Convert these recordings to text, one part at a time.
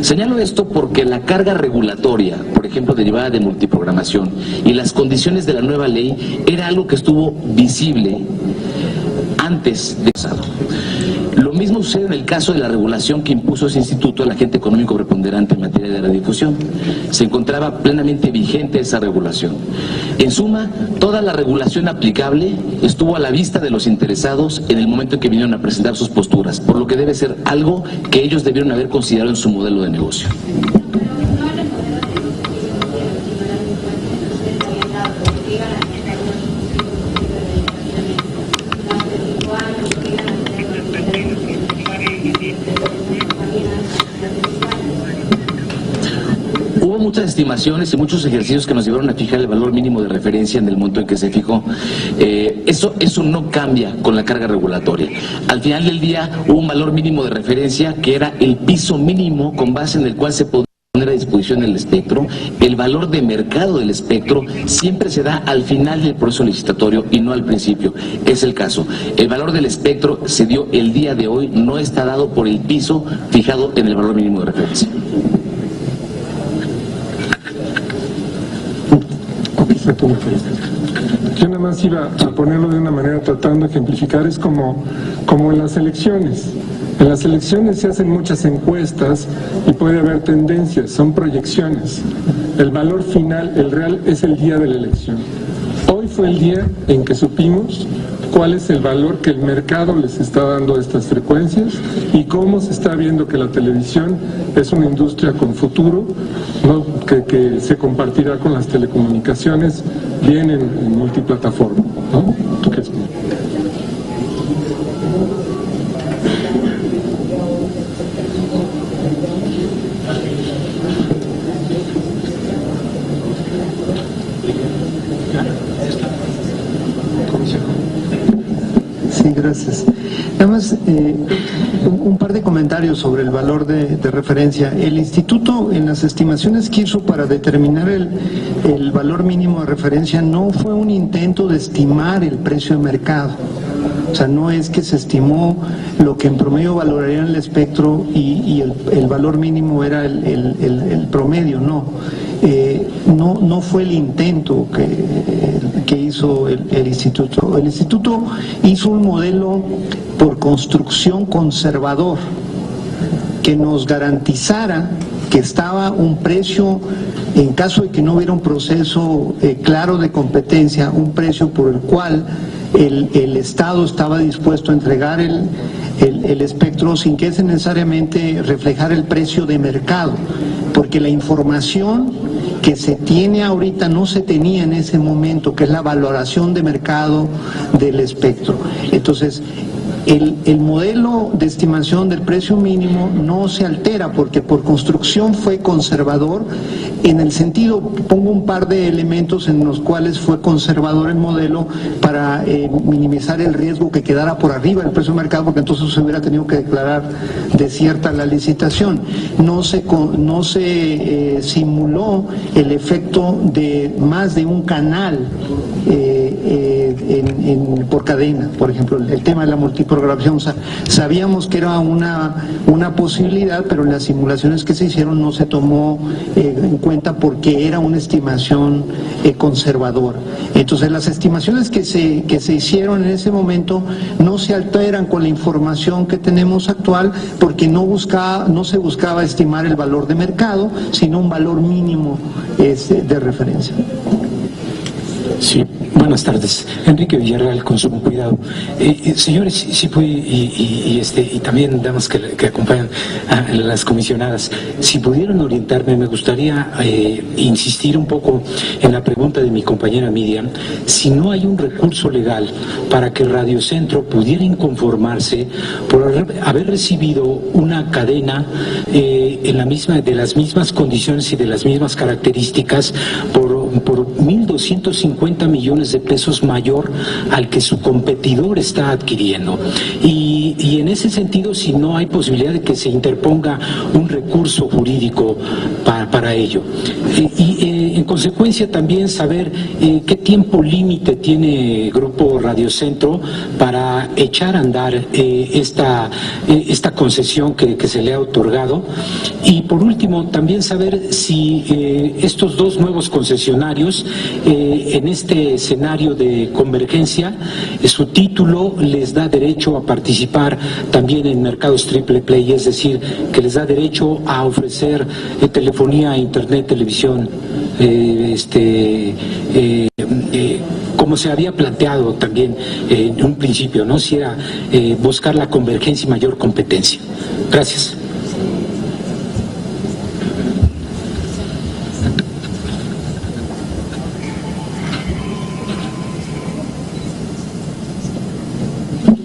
Señalo esto porque la carga regulatoria, por ejemplo, derivada de multiprogramación, y las condiciones de la nueva ley era algo que estuvo visible antes de pasado. Lo mismo sucede en el caso de la regulación que impuso ese instituto al agente económico preponderante en materia de radiodifusión. Se encontraba plenamente vigente esa regulación. En suma, toda la regulación aplicable estuvo a la vista de los interesados en el momento en que vinieron a presentar sus posturas, por lo que debe ser algo que ellos debieron haber considerado en su modelo de negocio. Hubo muchas estimaciones y muchos ejercicios que nos llevaron a fijar el valor mínimo de referencia en el monto en que se fijó. Eso no cambia con la carga regulatoria. Al final del día hubo un valor mínimo de referencia que era el piso mínimo con base en el cual se podía poner a disposición el espectro. El valor de mercado del espectro siempre se da al final del proceso licitatorio y no al principio. Es el caso. El valor del espectro se dio el día de hoy, no está dado por el piso fijado en el valor mínimo de referencia. Yo nada más iba a ponerlo de una manera tratando de ejemplificar, es como en las elecciones. En las elecciones se hacen muchas encuestas y puede haber tendencias, son proyecciones. El valor final, el real, es el día de la elección. Hoy fue el día en que supimos cuál es el valor que el mercado les está dando a estas frecuencias y cómo se está viendo que la televisión es una industria con futuro, ¿no? que se compartirá con las telecomunicaciones bien en multiplataforma, ¿no? ¿Tú qué esperas? Sí, gracias. Nada más un par de comentarios sobre el valor de referencia. El instituto en las estimaciones que hizo para determinar el valor mínimo de referencia no fue un intento de estimar el precio de mercado. O sea, no es que se estimó lo que en promedio valoraría el espectro y el valor mínimo era el promedio, no. No fue el intento que hizo el instituto. El instituto hizo un modelo por construcción conservador que nos garantizara que estaba un precio, en caso de que no hubiera un proceso claro de competencia, un precio por el cual el Estado estaba dispuesto a entregar el espectro sin que necesariamente reflejar el precio de mercado, porque la información que se tiene ahorita no se tenía en ese momento, que es la valoración de mercado del espectro. Entonces, el modelo de estimación del precio mínimo no se altera porque por construcción fue conservador, en el sentido, pongo un par de elementos en los cuales fue conservador el modelo para minimizar el riesgo que quedara por arriba del precio de mercado, porque entonces se hubiera tenido que declarar desierta la licitación. No se simuló el efecto de más de un canal por cadena, por ejemplo, el tema de la multiprogramación. O sea, sabíamos que era una posibilidad, pero en las simulaciones que se hicieron no se tomó en cuenta porque era una estimación conservadora. Entonces, las estimaciones que se hicieron en ese momento no se alteran con la información que tenemos actual, porque no se buscaba estimar el valor de mercado, sino un valor mínimo de referencia. Sí, buenas tardes. Enrique Villarreal, Consumo Cuidado. Señores, si puede, y también damas que acompañan a las comisionadas, si pudieran orientarme, me gustaría insistir un poco en la pregunta de mi compañera Miriam, si no hay un recurso legal para que Radio Centro pudiera inconformarse por haber recibido una cadena de las mismas condiciones y de las mismas características por 1.250 millones de pesos mayor al que su competidor está adquiriendo. Y en ese sentido, si no hay posibilidad de que se interponga un recurso jurídico para ello. En consecuencia también saber qué tiempo límite tiene Grupo Radio Centro para echar a andar esta concesión que se le ha otorgado. Y por último, también saber si estos dos nuevos concesionarios en este escenario de convergencia, su título les da derecho a participar también en mercados triple play, es decir, que les da derecho a ofrecer telefonía, internet, televisión, como se había planteado también en un principio, ¿no? Si era buscar la convergencia y mayor competencia. Gracias.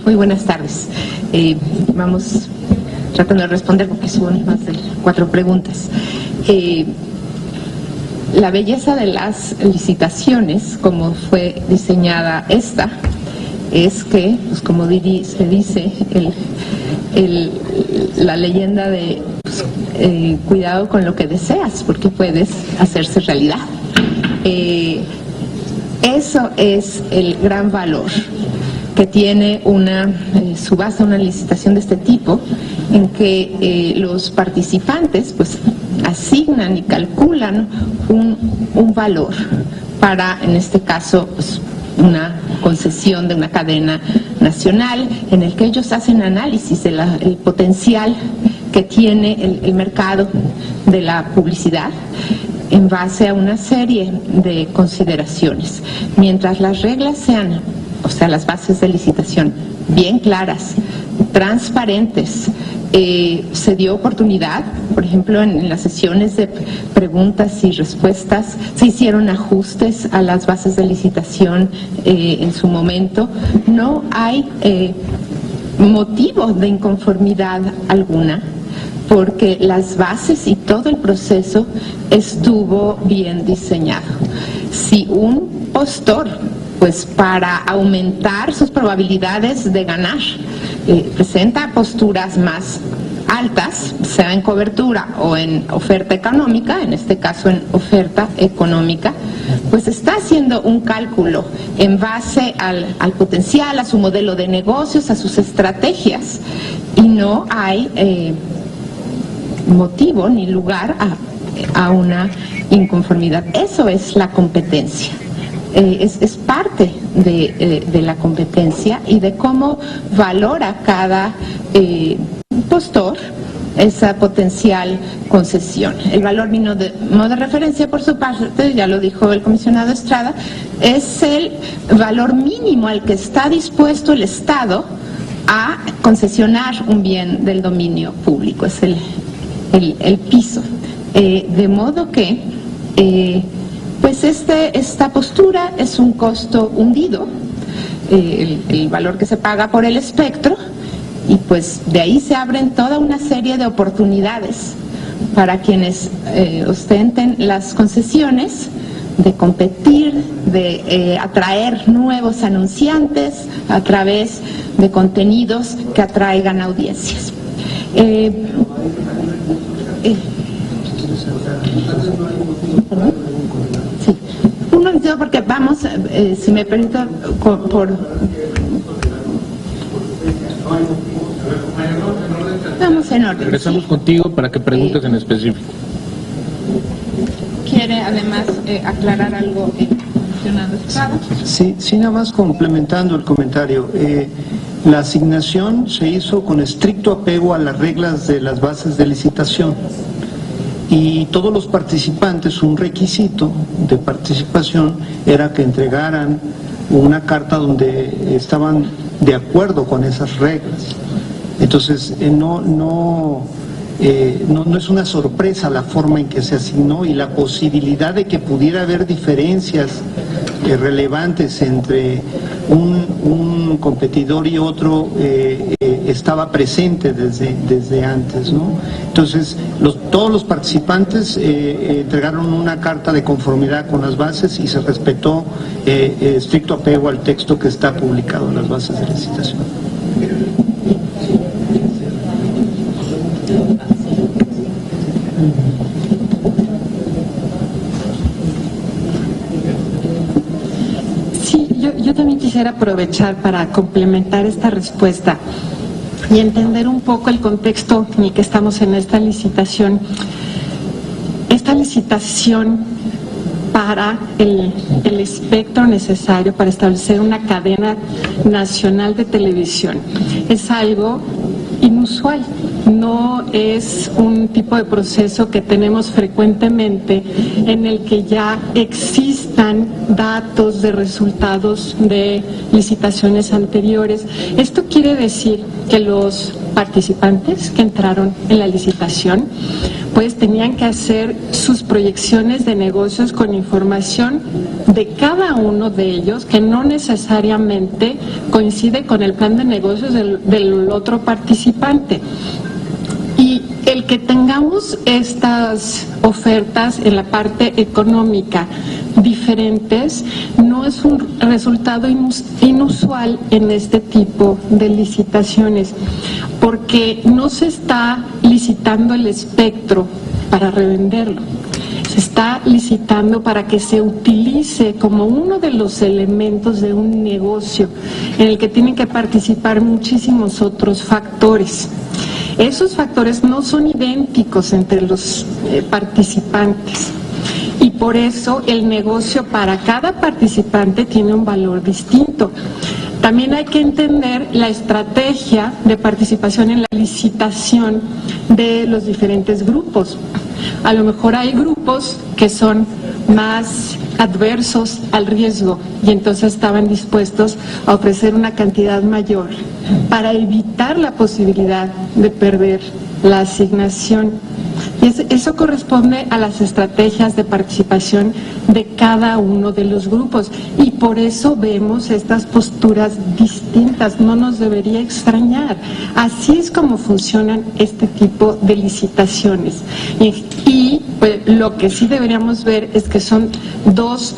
Muy buenas tardes. Vamos tratando de responder porque son más de 4 preguntas. La belleza de las licitaciones, como fue diseñada esta, es que, pues como se dice, la leyenda de cuidado con lo que deseas, porque puedes hacerse realidad. Eso es el gran valor que tiene su base una licitación de este tipo, en que los participantes pues asignan y calculan un valor para, en este caso, pues, una concesión de una cadena nacional, en el que ellos hacen análisis del potencial que tiene el mercado de la publicidad en base a una serie de consideraciones. Mientras las reglas sean, o sea, las bases de licitación bien claras, transparentes, se dio oportunidad, por ejemplo, en las sesiones de preguntas y respuestas, se hicieron ajustes a las bases de licitación en su momento. No hay motivo de inconformidad alguna, porque las bases y todo el proceso estuvo bien diseñado. Si un postor, pues para aumentar sus probabilidades de ganar, presenta posturas más altas, sea en cobertura o en oferta económica, en este caso en oferta económica, pues está haciendo un cálculo en base al potencial, a su modelo de negocios, a sus estrategias, y no hay motivo ni lugar a una inconformidad. Eso es la competencia. Es parte de la competencia y de cómo valora cada postor esa potencial concesión. El valor mínimo de referencia, por su parte, ya lo dijo el comisionado Estrada, es el valor mínimo al que está dispuesto el Estado a concesionar un bien del dominio público, es el piso. De modo que pues esta postura es un costo hundido, el valor que se paga por el espectro, y pues de ahí se abren toda una serie de oportunidades para quienes ostenten las concesiones, de competir, de atraer nuevos anunciantes a través de contenidos que atraigan audiencias. Sí, un momentito porque vamos, si me permite, vamos en orden. Regresamos contigo para que preguntes en específico. ¿Quiere además aclarar algo mencionado Estrada? Sí, nada más complementando el comentario. La asignación se hizo con estricto apego a las reglas de las bases de licitación. Y todos los participantes, un requisito de participación era que entregaran una carta donde estaban de acuerdo con esas reglas. Entonces, no es una sorpresa la forma en que se asignó, y la posibilidad de que pudiera haber diferencias relevantes entre un competidor y otro estaba presente desde antes, ¿no? Entonces, todos los participantes entregaron una carta de conformidad con las bases y se respetó estricto apego al texto que está publicado en las bases de licitación. también quisiera aprovechar para complementar esta respuesta y entender un poco el contexto en el que estamos en esta licitación. Esta licitación para el espectro necesario para establecer una cadena nacional de televisión es algo inusual. No es un tipo de proceso que tenemos frecuentemente en el que ya existan datos de resultados de licitaciones anteriores. Esto quiere decir que los participantes que entraron en la licitación pues tenían que hacer sus proyecciones de negocios con información de cada uno de ellos que no necesariamente coincide con el plan de negocios del otro participante. Y el que tengamos estas ofertas en la parte económica diferentes no es un resultado inusual en este tipo de licitaciones, porque no se está licitando el espectro para revenderlo. Se está licitando para que se utilice como uno de los elementos de un negocio en el que tienen que participar muchísimos otros factores. Esos factores no son idénticos entre los participantes y por eso el negocio para cada participante tiene un valor distinto. También hay que entender la estrategia de participación en la licitación de los diferentes grupos. A lo mejor hay grupos que son más adversos al riesgo y entonces estaban dispuestos a ofrecer una cantidad mayor para evitar la posibilidad de perder la asignación. Y eso corresponde a las estrategias de participación de cada uno de los grupos y por eso vemos estas posturas distintas, no nos debería extrañar. Así es como funcionan este tipo de licitaciones. Y pues, lo que sí deberíamos ver es que son dos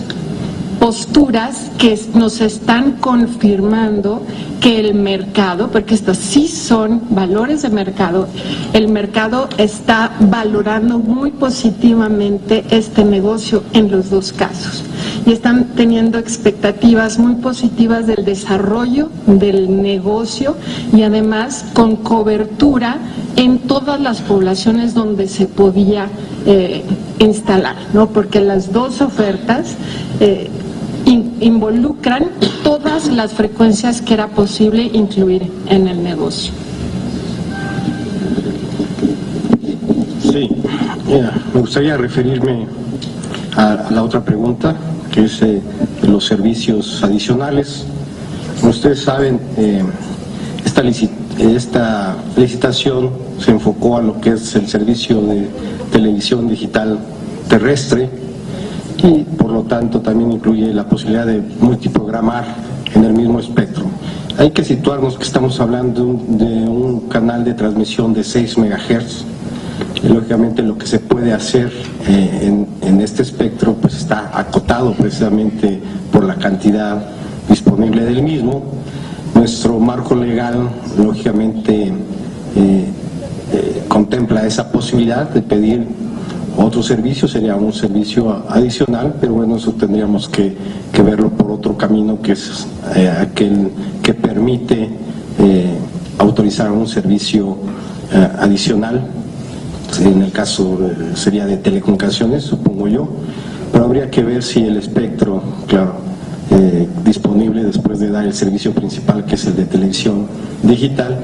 posturas que nos están confirmando que el mercado, porque estos sí son valores de mercado, el mercado está valorando muy positivamente este negocio en los dos casos y están teniendo expectativas muy positivas del desarrollo del negocio y además con cobertura en todas las poblaciones donde se podía instalar, ¿no? Porque las dos ofertas involucran todas las frecuencias que era posible incluir en el negocio. Sí, me gustaría referirme a la otra pregunta, que es de los servicios adicionales. Como ustedes saben, esta licitación se enfocó a lo que es el servicio de televisión digital terrestre, y por lo tanto también incluye la posibilidad de multiprogramar en el mismo espectro. Hay que situarnos que estamos hablando de un canal de transmisión de 6 MHz y lógicamente lo que se puede hacer en este espectro pues está acotado precisamente por la cantidad disponible del mismo. Nuestro marco legal lógicamente contempla esa posibilidad de pedir otro servicio, sería un servicio adicional, pero bueno, eso tendríamos que verlo por otro camino, que es aquel que permite autorizar un servicio adicional. En el caso sería de telecomunicaciones, supongo yo, pero habría que ver si el espectro, claro, disponible después de dar el servicio principal, que es el de televisión digital,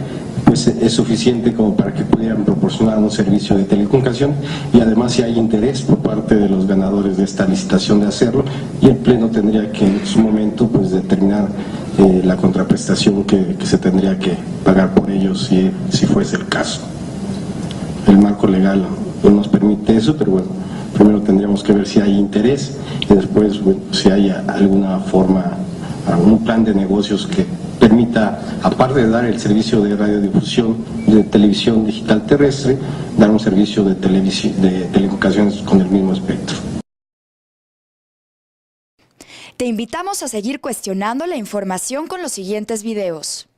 pues es suficiente como para que pudieran proporcionar un servicio de telecomunicación, y además si hay interés por parte de los ganadores de esta licitación de hacerlo, y el Pleno tendría que en su momento pues determinar la contraprestación que se tendría que pagar por ellos si fuese el caso. El marco legal no nos permite eso, pero bueno, primero tendríamos que ver si hay interés y después, bueno, si hay alguna forma, algún plan de negocios que permita, aparte de dar el servicio de radiodifusión de televisión digital terrestre, dar un servicio de telecomunicaciones con el mismo espectro. Te invitamos a seguir cuestionando la información con los siguientes videos.